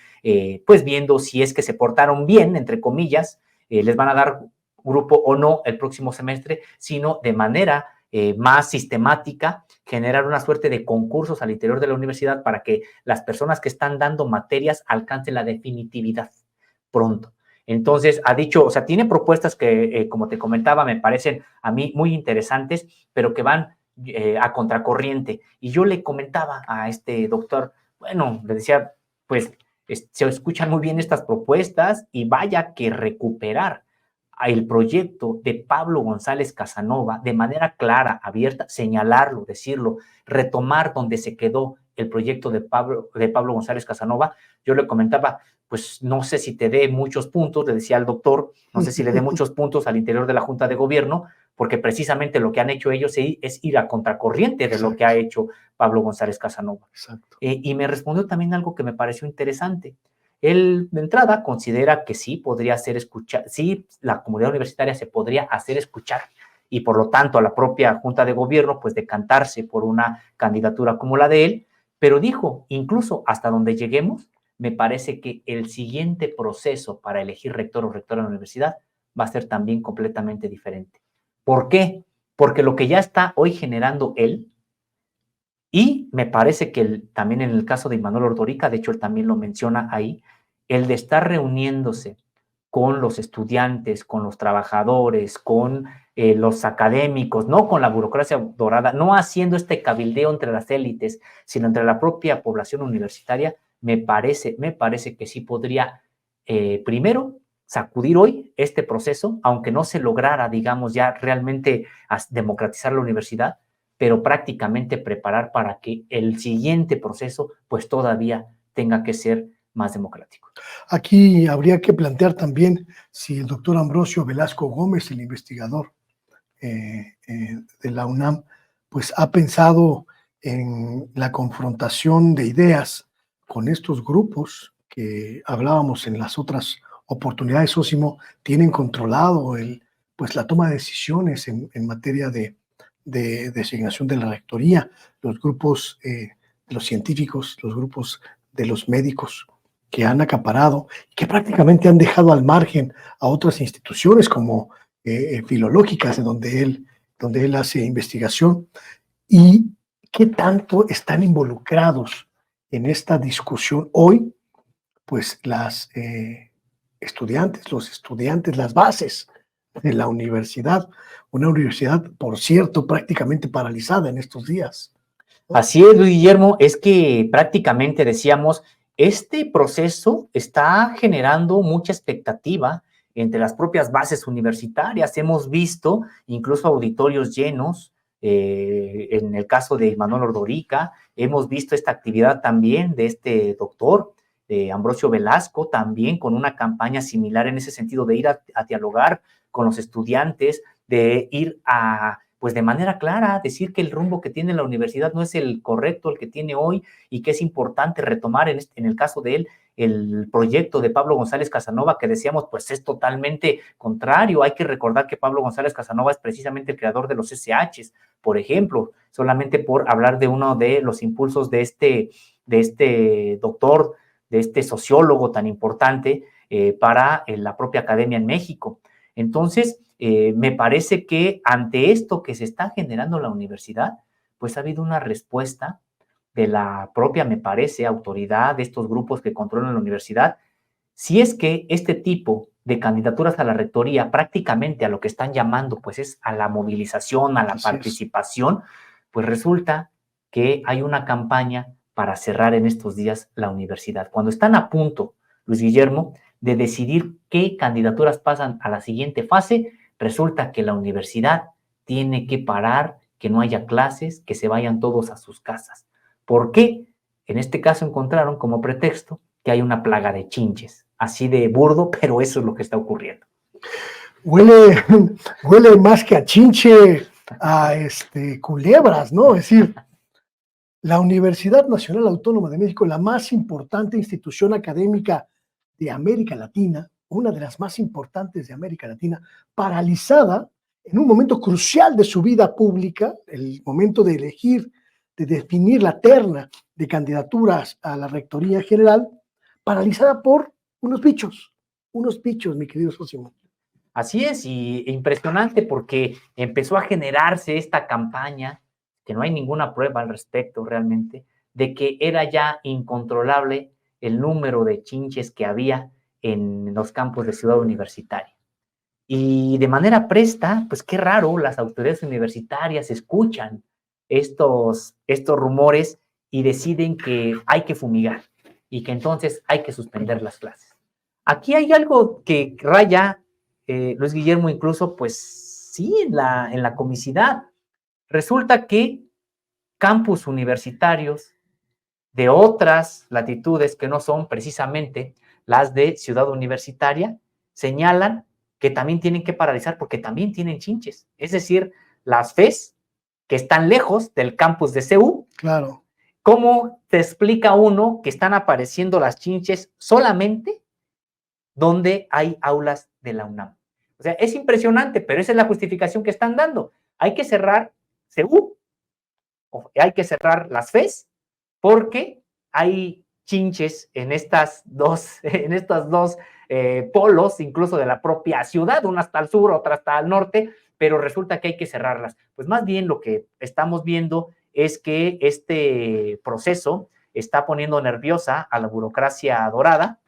pues, viendo si es que se portaron bien, entre comillas, les van a dar grupo o no el próximo semestre, sino de manera más sistemática, generar una suerte de concursos al interior de la universidad para que las personas que están dando materias alcancen la definitividad pronto. Entonces, ha dicho, o sea, tiene propuestas que, como te comentaba, me parecen a mí muy interesantes, pero que van a contracorriente. Y yo le comentaba a este doctor, bueno, le decía, pues, se escuchan muy bien estas propuestas y vaya que recuperar el proyecto de Pablo González Casanova de manera clara, abierta, señalarlo, decirlo, retomar donde se quedó el proyecto de Pablo González Casanova. Yo le comentaba, pues no sé si te dé muchos puntos, le decía al doctor, no sé si le dé muchos puntos al interior de la Junta de Gobierno, porque precisamente lo que han hecho ellos es ir a contracorriente de lo que ha hecho Pablo González Casanova. Y me respondió también algo que me pareció interesante. Él, de entrada, considera que sí podría ser escuchar, sí, la comunidad universitaria se podría hacer escuchar, y por lo tanto a la propia Junta de Gobierno, pues decantarse por una candidatura como la de él, pero dijo, incluso hasta donde lleguemos, me parece que el siguiente proceso para elegir rector o rectora de la universidad va a ser también completamente diferente. ¿Por qué? Porque lo que ya está hoy generando él, y me parece que también en el caso de Imanol Ordorica, de hecho él también lo menciona ahí, el de estar reuniéndose con los estudiantes, con los trabajadores, con los académicos, no con la burocracia dorada, no haciendo este cabildeo entre las élites, sino entre la propia población universitaria, me parece que sí podría, primero, sacudir hoy este proceso, aunque no se lograra, digamos, ya realmente democratizar la universidad, pero prácticamente preparar para que el siguiente proceso, pues todavía tenga que ser más democrático. Aquí habría que plantear también si el doctor Ambrosio Velasco Gómez, el investigador de la UNAM, pues ha pensado en la confrontación de ideas con estos grupos que hablábamos en las otras oportunidades. Sósimo, tienen controlado pues la toma de decisiones en materia de designación de la rectoría, los grupos los científicos, los grupos de los médicos que han acaparado, que prácticamente han dejado al margen a otras instituciones como filológicas, donde él hace investigación, y qué tanto están involucrados en esta discusión hoy, pues los estudiantes, las bases de la universidad, una universidad, por cierto, prácticamente paralizada en estos días. Así es, Luis Guillermo, es que prácticamente decíamos, este proceso está generando mucha expectativa entre las propias bases universitarias. Hemos visto incluso auditorios llenos, en el caso de Imanol Ordorica, hemos visto esta actividad también de este doctor, Ambrosio Velasco, también con una campaña similar en ese sentido de ir a dialogar con los estudiantes, de ir a, pues de manera clara, decir que el rumbo que tiene la universidad no es el correcto, el que tiene hoy, y que es importante retomar en el caso de él el proyecto de Pablo González Casanova, que decíamos, pues es totalmente contrario. Hay que recordar que Pablo González Casanova es precisamente el creador de los SHs, por ejemplo, solamente por hablar de uno de los impulsos de este doctor, de este sociólogo tan importante para la propia academia en México. Entonces, me parece que ante esto que se está generando en la universidad, pues ha habido una respuesta de la propia, me parece, autoridad de estos grupos que controlan la universidad. Si es que este tipo de candidaturas a la rectoría, prácticamente a lo que están llamando, pues es a la movilización, a la participación, pues resulta que hay una campaña para cerrar en estos días la universidad. Cuando están a punto, Luis Guillermo, de decidir qué candidaturas pasan a la siguiente fase, resulta que la universidad tiene que parar, que no haya clases, que se vayan todos a sus casas. ¿Por qué? En este caso encontraron como pretexto que hay una plaga de chinches. Así de burdo, pero eso es lo que está ocurriendo. Huele más que a chinche, a culebras, ¿no? Es decir, la Universidad Nacional Autónoma de México, la más importante institución académica de América Latina, una de las más importantes de América Latina, paralizada en un momento crucial de su vida pública, el momento de elegir, de definir la terna de candidaturas a la Rectoría General, paralizada por unos bichos, mi querido Sósimo. Así es, y impresionante porque empezó a generarse esta campaña, que no hay ninguna prueba al respecto realmente, de que era ya incontrolable el número de chinches que había en los campus de Ciudad Universitaria. Y de manera presta, pues qué raro, las autoridades universitarias escuchan estos rumores y deciden que hay que fumigar y que entonces hay que suspender las clases. Aquí hay algo que raya, Luis Guillermo, incluso, pues sí, en la comicidad. Resulta que campus universitarios de otras latitudes que no son precisamente las de Ciudad Universitaria señalan que también tienen que paralizar porque también tienen chinches. Es decir, las FES que están lejos del campus de CEU. Claro. ¿Cómo te explica uno que están apareciendo las chinches solamente donde hay aulas de la UNAM? O sea, es impresionante, pero esa es la justificación que están dando. Hay que cerrar CEU, o hay que cerrar las FES, porque hay chinches en estas dos, polos, incluso de la propia ciudad, una hasta el sur, otra hasta el norte, pero resulta que hay que cerrarlas. Pues más bien lo que estamos viendo es que este proceso está poniendo nerviosa a la burocracia dorada,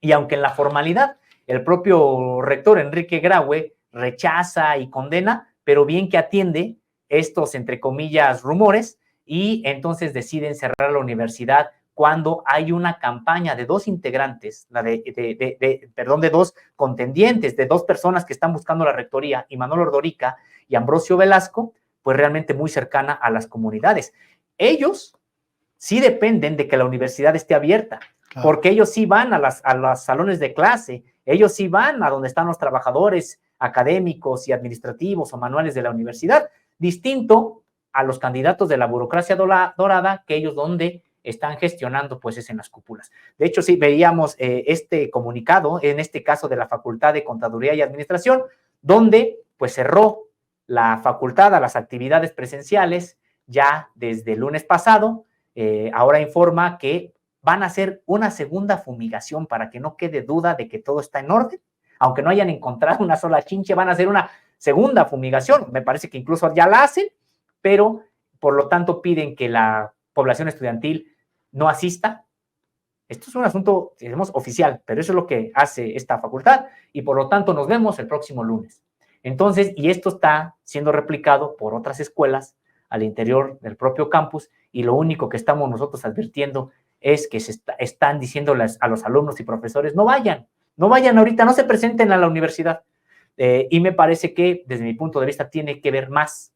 y aunque en la formalidad el propio rector Enrique Graue rechaza y condena, pero bien que atiende estos, entre comillas, rumores, y entonces deciden cerrar la universidad cuando hay una campaña de dos integrantes, de dos contendientes, de dos personas que están buscando la rectoría, Imanol Ordorica y Ambrosio Velasco, pues realmente muy cercana a las comunidades. Ellos sí dependen de que la universidad esté abierta, claro, porque ellos sí van a los salones de clase, ellos sí van a donde están los trabajadores académicos y administrativos o manuales de la universidad, distinto a los candidatos de la burocracia dorada, que ellos donde están gestionando, pues es en las cúpulas. De hecho, sí veíamos este comunicado, en este caso de la Facultad de Contaduría y Administración, donde pues cerró la facultad a las actividades presenciales ya desde el lunes pasado. Ahora informa que van a hacer una segunda fumigación para que no quede duda de que todo está en orden. Aunque no hayan encontrado una sola chinche, van a hacer una segunda fumigación. Me parece que incluso ya la hacen, pero por lo tanto piden que la población estudiantil no asista. Esto es un asunto, digamos, oficial, pero eso es lo que hace esta facultad y por lo tanto nos vemos el próximo lunes. Entonces, y esto está siendo replicado por otras escuelas al interior del propio campus, y lo único que estamos nosotros advirtiendo es que están diciéndoles a los alumnos y profesores, no vayan ahorita, no se presenten a la universidad. Y me parece que, desde mi punto de vista, tiene que ver más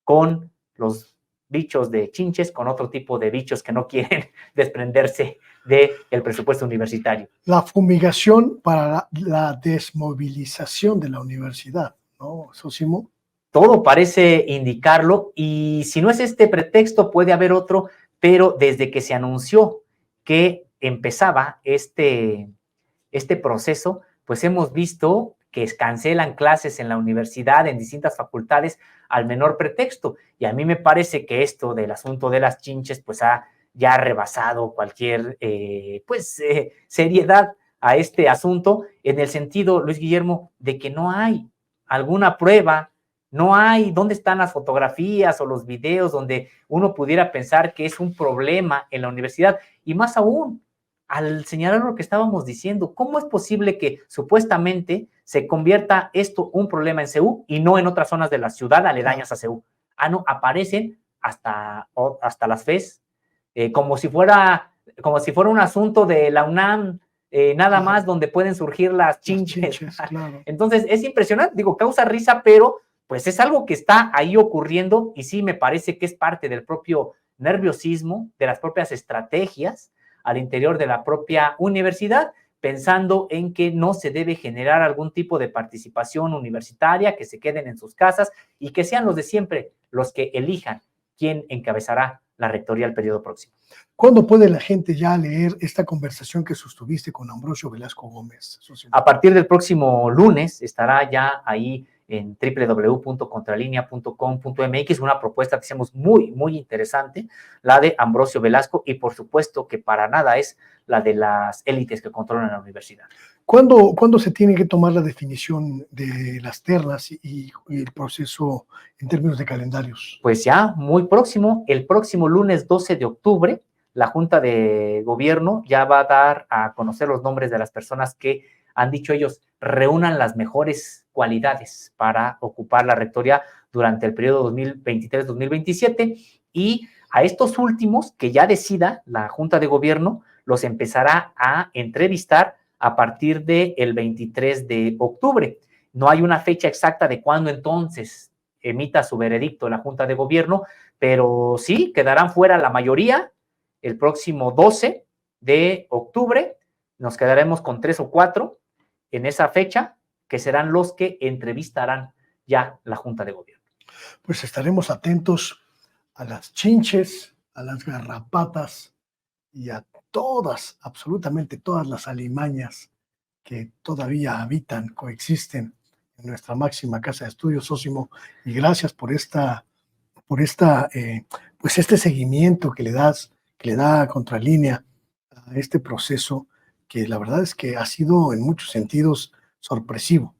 con los bichos de chinches, con otro tipo de bichos que no quieren desprenderse del presupuesto universitario. La fumigación para la desmovilización de la universidad, ¿no, Sosimo? Todo parece indicarlo, y si no es este pretexto, puede haber otro, pero desde que se anunció que empezaba este proceso, pues hemos visto que cancelan clases en la universidad, en distintas facultades, al menor pretexto. Y a mí me parece que esto del asunto de las chinches, pues ha ya rebasado cualquier, seriedad a este asunto, en el sentido, Luis Guillermo, de que no hay alguna prueba, no hay dónde están las fotografías o los videos donde uno pudiera pensar que es un problema en la universidad, y más aún, al señalar lo que estábamos diciendo, ¿cómo es posible que supuestamente se convierta esto un problema en CEU y no en otras zonas de la ciudad aledañas a CEU? Ah, no, aparecen hasta las FES, como si fuera un asunto de la UNAM, nada más donde pueden surgir las chinches. Claro. Entonces, es impresionante, digo, causa risa, pero pues es algo que está ahí ocurriendo, y sí me parece que es parte del propio nerviosismo, de las propias estrategias al interior de la propia universidad, pensando en que no se debe generar algún tipo de participación universitaria, que se queden en sus casas y que sean los de siempre los que elijan quién encabezará la rectoría el periodo próximo. ¿Cuándo puede la gente ya leer esta conversación que sostuviste con Ambrosio Velasco Gómez? A partir del próximo lunes estará ya ahí en www.contralinea.com.mx, una propuesta que hacemos muy, muy interesante, la de Ambrosio Velasco, y por supuesto que para nada es la de las élites que controlan la universidad. ¿Cuándo se tiene que tomar la definición de las ternas y el proceso en términos de calendarios? Pues ya muy próximo, el próximo lunes 12 de octubre, la Junta de Gobierno ya va a dar a conocer los nombres de las personas que han dicho ellos reúnan las mejores cualidades para ocupar la rectoría durante el periodo 2023-2027, y a estos últimos que ya decida la Junta de Gobierno los empezará a entrevistar a partir del 23 de octubre. No hay una fecha exacta de cuándo entonces emita su veredicto la Junta de Gobierno, pero sí quedarán fuera la mayoría el próximo 12 de octubre. Nos quedaremos con 3 o 4 en esa fecha que serán los que entrevistarán ya la Junta de Gobierno. Pues estaremos atentos a las chinches, a las garrapatas y a todas, absolutamente todas las alimañas que todavía habitan, coexisten en nuestra máxima casa de estudios, Sósimo, y gracias por pues este seguimiento que le da Contralínea a este proceso, que la verdad es que ha sido en muchos sentidos sorpresivo.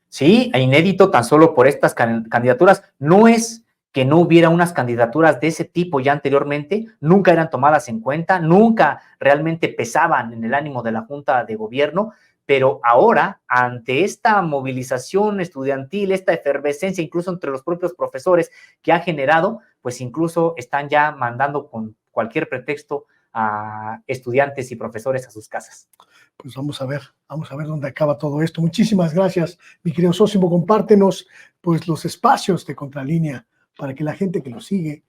Sí, e inédito tan solo por estas candidaturas. No es que no hubiera unas candidaturas de ese tipo ya anteriormente, nunca eran tomadas en cuenta, nunca realmente pesaban en el ánimo de la Junta de Gobierno, pero ahora, ante esta movilización estudiantil, esta efervescencia incluso entre los propios profesores que ha generado, pues incluso están ya mandando con cualquier pretexto a estudiantes y profesores a sus casas. Pues vamos a ver dónde acaba todo esto. Muchísimas gracias, mi querido Sósimo. Compártenos pues los espacios de Contralínea para que la gente que lo siga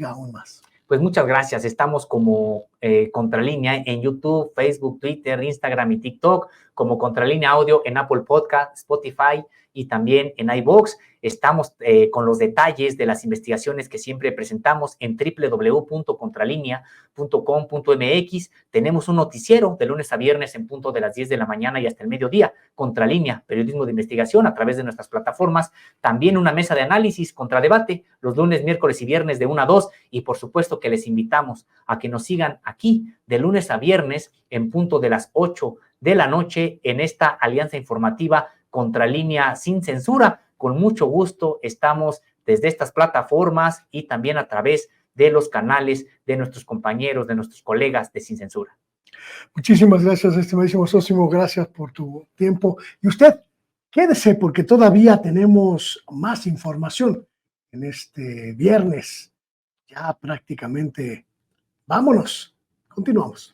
aún más. Pues muchas gracias. Estamos como Contralínea en YouTube, Facebook, Twitter, Instagram y TikTok, como Contralínea Audio en Apple Podcast, Spotify y también en iVoox. Estamos con los detalles de las investigaciones que siempre presentamos en www.contralinea.com.mx. Tenemos un noticiero de lunes a viernes en punto de las 10 de la mañana y hasta el mediodía. Contralínea, periodismo de investigación a través de nuestras plataformas. También una mesa de análisis, contradebate, los lunes, miércoles y viernes de 1 a 2. Y por supuesto que les invitamos a que nos sigan aquí de lunes a viernes en punto de las 8 de la noche en esta alianza informativa Contralínea sin censura. Con mucho gusto estamos desde estas plataformas y también a través de los canales de nuestros compañeros, de nuestros colegas de Sin Censura. Muchísimas gracias, estimadísimo Sósimo. Gracias por tu tiempo. Y usted, quédese porque todavía tenemos más información en este viernes. Ya prácticamente, vámonos. Continuamos.